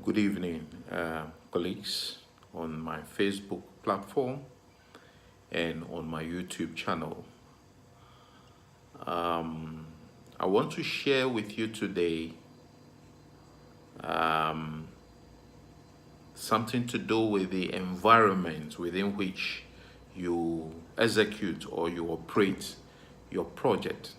Good evening, colleagues on my Facebook platform and on my YouTube channel. I want to share with you today something to do with the environment within which you execute or you operate your project.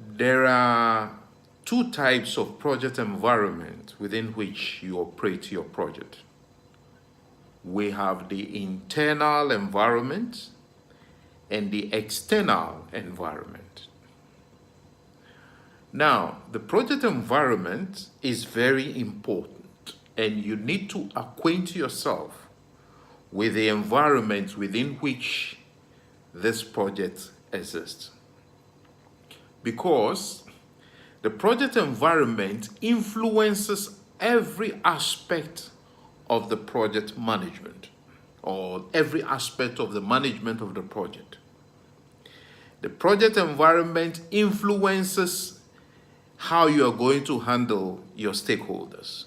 There are two types of project environment within which you operate your project. We have the internal environment and the external environment. Now, the project environment is very important, and you need to acquaint yourself with the environment within which this project exists. Because the project environment influences every aspect of the project management or every aspect of the management of the project. The project environment influences how you are going to handle your stakeholders.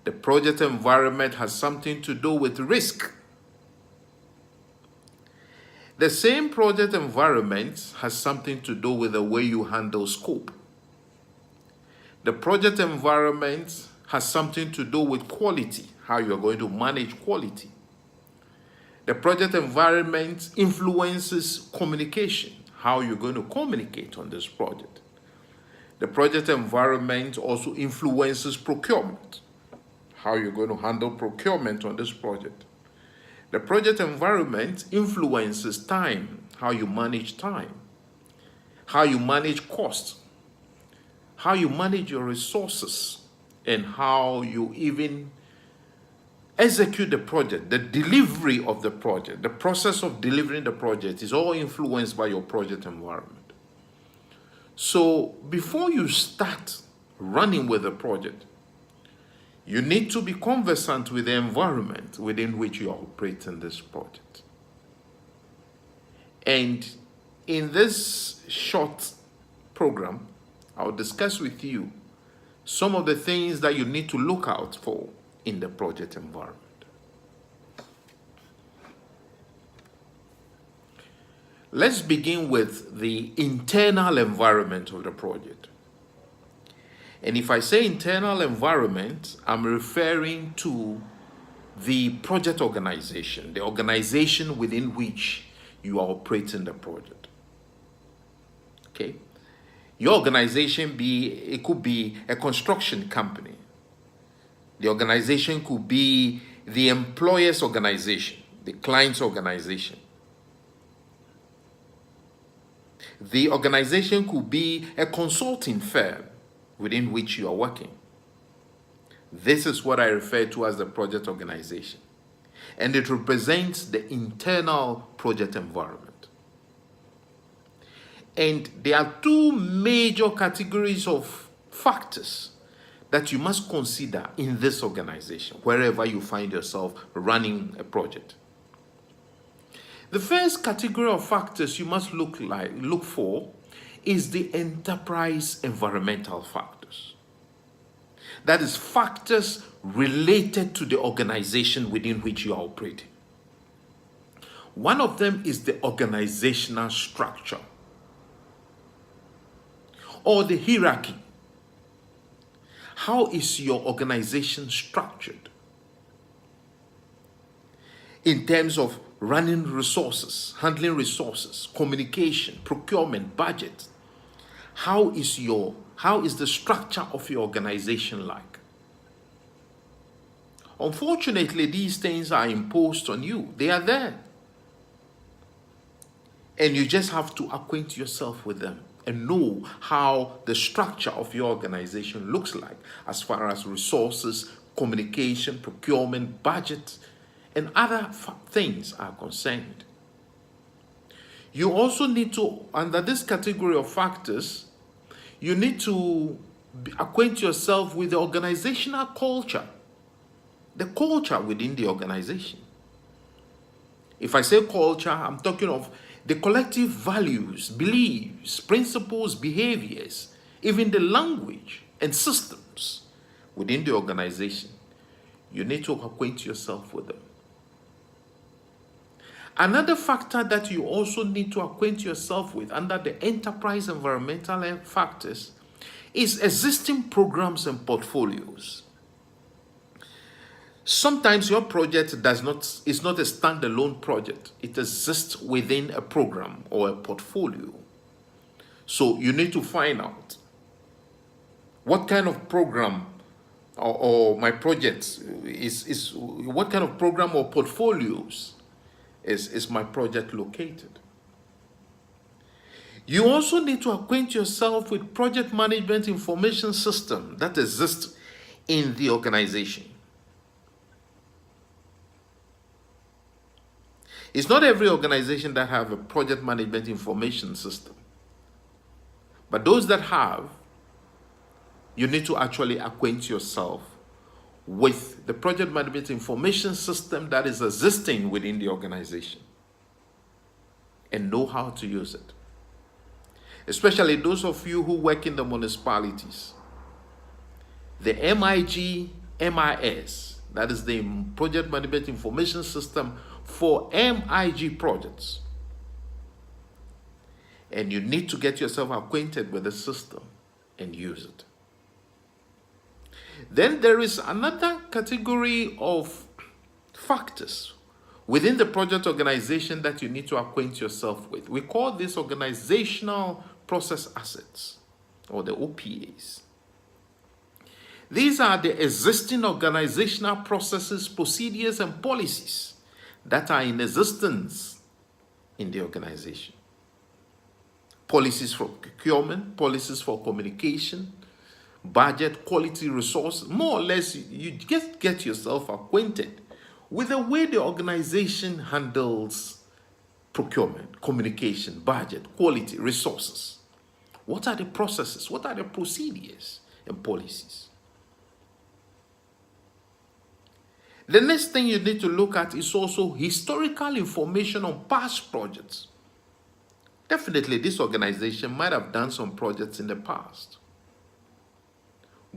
The project environment has something to do with risk. The same project environment has something to do with the way you handle scope. The project environment has something to do with quality, how you are going to manage quality. The project environment influences communication, how you're going to communicate on this project. The project environment also influences procurement, how you're going to handle procurement on this project. The project environment influences time, how you manage time, how you manage costs, how you manage your resources, and how you even execute the project. The delivery of the project, the process of delivering the project is all influenced by your project environment. So before you start running with the project, you need to be conversant with the environment within which you are operating this project. And in this short program, I'll discuss with you some of the things that you need to look out for in the project environment. Let's begin with the internal environment of the project. And if I say internal environment, I'm referring to the project organization, the organization within which you are operating the project. Okay? Your organization it could be a construction company. The organization could be the employer's organization, the client's organization. The organization could be a consulting firm within which you are working. This is what I refer to as the project organization. And it represents the internal project environment. And there are two major categories of factors that you must consider in this organization, wherever you find yourself running a project. The first category of factors you must look for is the enterprise environmental factors. That is, factors related to the organization within which you are operating. One of them is the organizational structure or the hierarchy. How is your organization structured in terms of running resources, handling resources, communication, procurement, budget? How is the structure of your organization like? Unfortunately, these things are imposed on you. They are there. And you just have to acquaint yourself with them and know how the structure of your organization looks like as far as resources, communication, procurement, budget, and other things are concerned. You also need to, under this category of factors, you need to acquaint yourself with the organizational culture, the culture within the organization. If I say culture, I'm talking of the collective values, beliefs, principles, behaviors, even the language and systems systems within the organization, you need to acquaint yourself with them. Another factor that you also need to acquaint yourself with under the enterprise environmental factors is existing programs and portfolios. Sometimes your project is not a standalone project. It exists within a program or a portfolio. So you need to find out what kind of program or my project is what kind of program or portfolios is my project located. You also need to acquaint yourself with project management information system that exists in the organization. It's not every organization that have a project management information system. But those that have, you need to actually acquaint yourself with the project management information system that is existing within the organization and know how to use it. Especially those of you who work in the municipalities. The MIG-MIS, that is the project management information system for MIG projects. And you need to get yourself acquainted with the system and use it. Then there is another category of factors within the project organization that you need to acquaint yourself with. We call this organizational process assets, or the OPAs. These are the existing organizational processes, procedures, and policies that are in existence in the organization. Policies for procurement, policies for communication, budget, quality, resource. More or less, you just get yourself acquainted with the way the organization handles procurement, communication, budget, quality, resources. What are the processes? What are the procedures and policies? The next thing you need to look at is also historical information on past projects. Definitely, this organization might have done some projects in the past.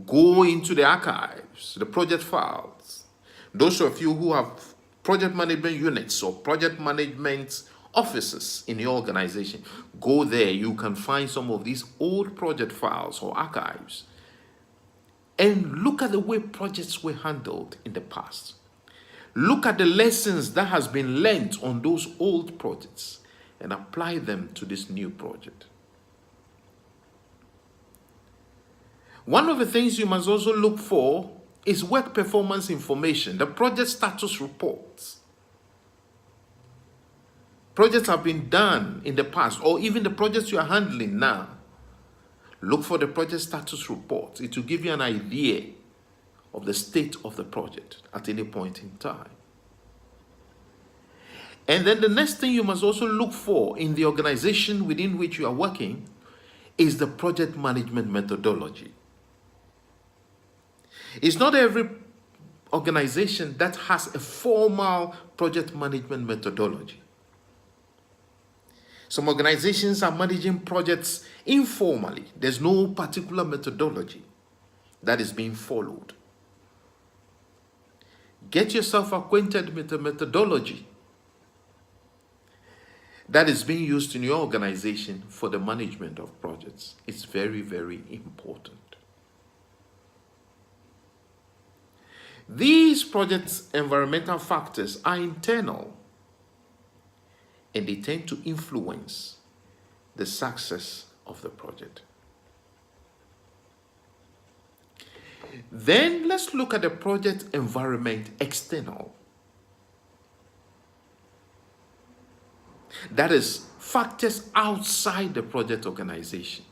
Go into the archives, the project files. Those of you who have project management units or project management offices in your organization, go there. You can find some of these old project files or archives and look at the way projects were handled in the past. Look at the lessons that has been learned on those old projects and apply them to this new project. One of the things you must also look for is work performance information, the project status reports. Projects have been done in the past, or even the projects you are handling now. Look for the project status report. It will give you an idea of the state of the project at any point in time. And then the next thing you must also look for in the organization within which you are working is the project management methodology. It's not every organization that has a formal project management methodology. Some organizations are managing projects informally. There's no particular methodology that is being followed. Get yourself acquainted with the methodology that is being used in your organization for the management of projects. It's very, very important. These projects' environmental factors are internal, and they tend to influence the success of the project. Then let's look at the project environment external. That is, factors outside the project organization.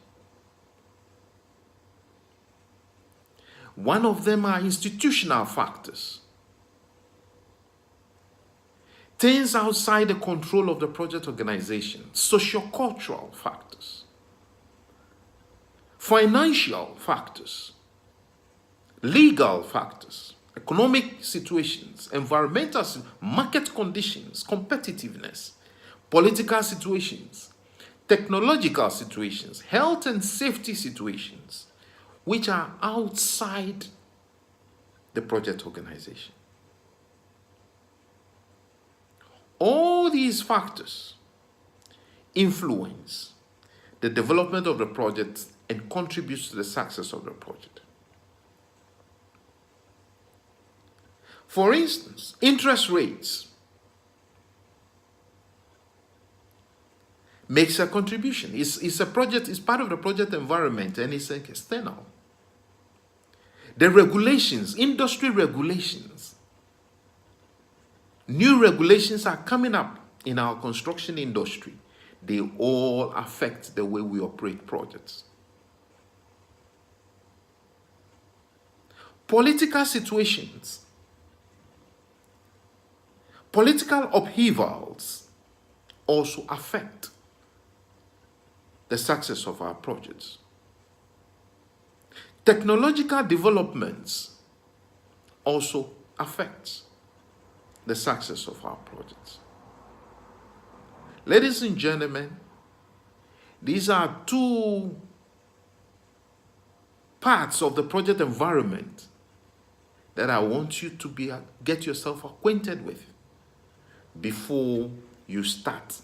One of them are institutional factors. Things outside the control of the project organization, sociocultural factors, financial factors, legal factors, economic situations, environmental, market conditions, competitiveness, political situations, technological situations, health and safety situations, which are outside the project organization. All these factors influence the development of the project and contributes to the success of the project. For instance, interest rates makes a contribution. It's a project, it's part of the project environment, and it's external. The regulations, industry regulations, new regulations are coming up in our construction industry. They all affect the way we operate projects. Political situations, political upheavals also affect the success of our projects. Technological developments also affect the success of our projects. Ladies and gentlemen, these are two parts of the project environment that I want you to get yourself acquainted with before you start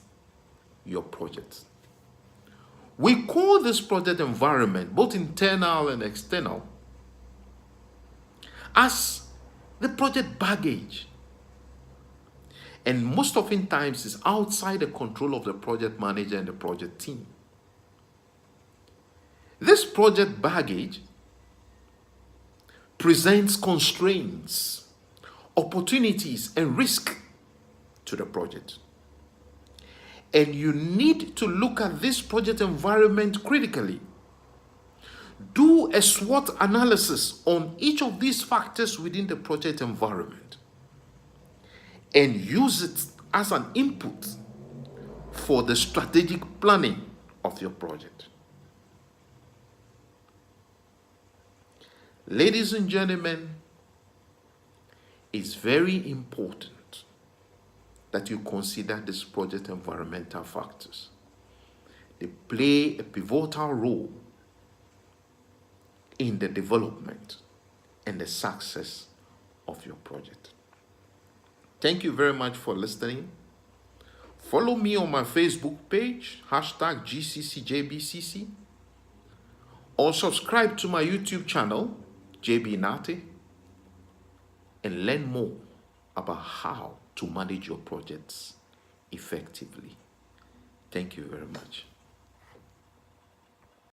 your project. We call this project environment, both internal and external, as the project baggage. And most often times it's outside the control of the project manager and the project team. This project baggage presents constraints, opportunities, and risk to the project. And you need to look at this project environment critically. Do a SWOT analysis on each of these factors within the project environment and use it as an input for the strategic planning of your project. Ladies and gentlemen, it's very important that you consider these project environmental factors. They play a pivotal role in the development and the success of your project. Thank you very much for listening. Follow me on my Facebook page, #GCCJBCC, or subscribe to my YouTube channel, JB Nate, and learn more about how to manage your projects effectively. Thank you very much.